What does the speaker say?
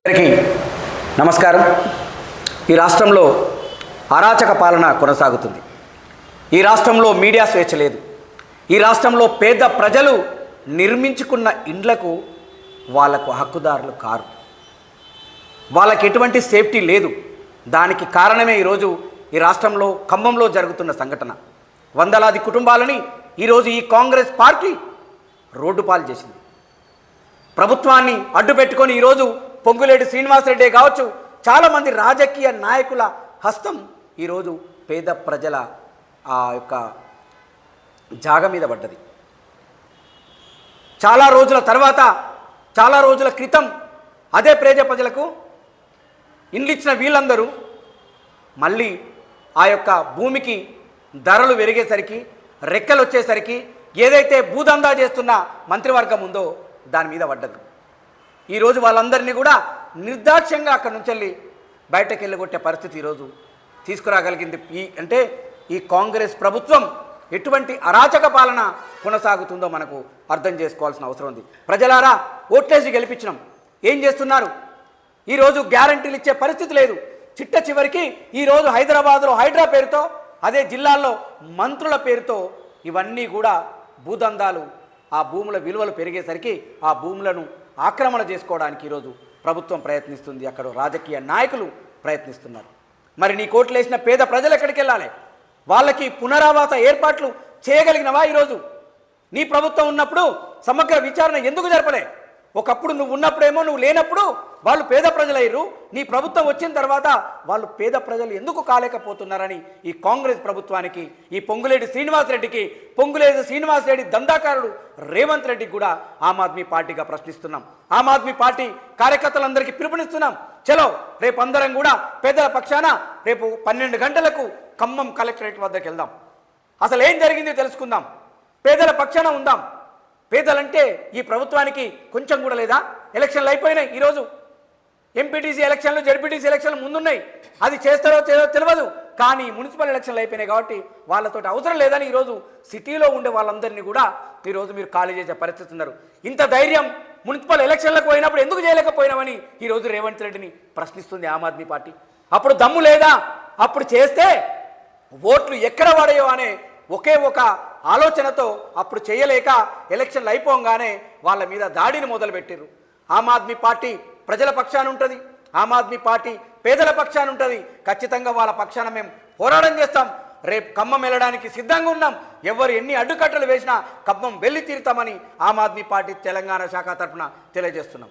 అందరికీ నమస్కారం. ఈ రాష్ట్రంలో అరాచక పాలన కొనసాగుతుంది. ఈ రాష్ట్రంలో మీడియా స్వేచ్ఛ లేదు. ఈ రాష్ట్రంలో పేద ప్రజలు నిర్మించుకున్న ఇండ్లకు వాళ్లకు హక్కుదారులు కారు. వాళ్ళకి ఎటువంటి సేఫ్టీ లేదు. దానికి కారణమే ఈరోజు ఈ రాష్ట్రంలో ఖమ్మంలో జరుగుతున్న సంఘటన. వందలాది కుటుంబాలని ఈరోజు ఈ కాంగ్రెస్ పార్టీ రోడ్డు పాలు చేసింది. ప్రభుత్వాన్ని అడ్డుపెట్టుకొని ఈరోజు పొంగులేటి శ్రీనివాసరెడ్డి కావచ్చు, చాలామంది రాజకీయ నాయకుల హస్తం ఈరోజు పేద ప్రజల ఆ యొక్క జాగ మీద పడ్డది. చాలా రోజుల క్రితం అదే పేద ప్రజలకు ఇండ్లు ఇచ్చిన వీళ్ళందరూ మళ్ళీ ఆ యొక్క భూమికి ధరలు పెరిగేసరికి, రెక్కలు వచ్చేసరికి ఏదైతే భూదందా చేస్తున్న మంత్రివర్గం ఉందో దాని మీద పడ్డది. ఈరోజు వాళ్ళందరినీ కూడా నిర్దాక్ష్యంగా అక్కడి నుంచి వెళ్ళి బయటకు వెళ్ళగొట్టే పరిస్థితి ఈరోజు తీసుకురాగలిగింది. ఈ కాంగ్రెస్ ప్రభుత్వం ఎటువంటి అరాచక పాలన కొనసాగుతుందో మనకు అర్థం చేసుకోవాల్సిన అవసరం ఉంది. ప్రజలారా, ఓట్లేసి గెలిపించినాం, ఏం చేస్తున్నారు? ఈరోజు గ్యారంటీలు ఇచ్చే పరిస్థితి లేదు. చిట్ట చివరికి ఈరోజు హైదరాబాద్లో హైడ్రా పేరుతో, అదే జిల్లాల్లో మంత్రుల పేరుతో ఇవన్నీ కూడా భూదందాలు, ఆ భూముల విలువలు పెరిగేసరికి ఆ భూములను ఆక్రమణ చేసుకోవడానికి ఈరోజు ప్రభుత్వం ప్రయత్నిస్తుంది. అక్కడ రాజకీయ నాయకులు ప్రయత్నిస్తున్నారు. మరి నీ కోట్లు వేసిన పేద ప్రజలు ఎక్కడికి వెళ్ళాలి? వాళ్ళకి పునరావాస ఏర్పాట్లు చేయగలిగినవా? ఈరోజు నీ ప్రభుత్వం ఉన్నప్పుడు సమగ్ర విచారణ ఎందుకు జరపలే? ఒకప్పుడు నువ్వు ఉన్నప్పుడేమో, నువ్వు లేనప్పుడు వాళ్ళు పేద ప్రజలయ్యారు. నీ ప్రభుత్వం వచ్చిన తర్వాత వాళ్ళు పేద ప్రజలు ఎందుకు కాలేకపోతున్నారని ఈ కాంగ్రెస్ ప్రభుత్వానికి, ఈ పొంగులేటి శ్రీనివాసరెడ్డి దందాకారుడు రేవంత్ రెడ్డికి కూడా ఆమ్ ఆద్మీ పార్టీగా ప్రశ్నిస్తున్నాం. ఆమ్ ఆద్మీ పార్టీ కార్యకర్తలందరికీ పిలుపునిస్తున్నాం. చలో, రేపు అందరం కూడా పేదల పక్షాన రేపు 12 గంటలకు ఖమ్మం కలెక్టరేట్ వద్దకు వెళ్దాం. అసలు ఏం జరిగిందో తెలుసుకుందాం. పేదల పక్షాన ఉందాం. పేదలంటే ఈ ప్రభుత్వానికి కొంచెం కూడా లేదా? ఎలక్షన్లు అయిపోయినాయి. ఈరోజు ఎంపీటీసీ ఎలక్షన్లు, జడ్పీటీసీ ఎలక్షన్లు ముందున్నాయి. అది చేస్తారో తెలియదు, కానీ మున్సిపల్ ఎలక్షన్లు అయిపోయినాయి కాబట్టి వాళ్ళతో అవసరం లేదని ఈరోజు సిటీలో ఉండే వాళ్ళందరినీ కూడా ఈరోజు మీరు ఖాళీ చేసే పరిస్థితి ఉన్నారు. ఇంత ధైర్యం మున్సిపల్ ఎలక్షన్లకు పోయినప్పుడు ఎందుకు చేయలేకపోయినామని ఈరోజు రేవంత్ రెడ్డిని ప్రశ్నిస్తుంది ఆమ్ ఆద్మీ పార్టీ. అప్పుడు దమ్ము లేదా? అప్పుడు చేస్తే ఓట్లు ఎక్కడ పడాయో అనే ఒకే ఒక ఆలోచనతో అప్పుడు చేయలేక ఎలక్షన్లు అయిపోగానే వాళ్ళ మీద దాడిని మొదలుపెట్టారు. ఆమ్ ఆద్మీ పార్టీ ప్రజల పక్షాన ఉంటుంది. ఆమ్ ఆద్మీ పార్టీ పేదల పక్షాన ఉంటుంది. ఖచ్చితంగా వాళ్ళ పక్షాన మేము పోరాటం చేస్తాం. రేపు ఖమ్మం వెళ్ళడానికి సిద్ధంగా ఉన్నాం. ఎవరు ఎన్ని అడ్డుకట్టలు వేసినా ఖమ్మం వెళ్ళి తీరుతామని ఆమ్ ఆద్మీ పార్టీ తెలంగాణ శాఖ తరఫున తెలియజేస్తున్నాం.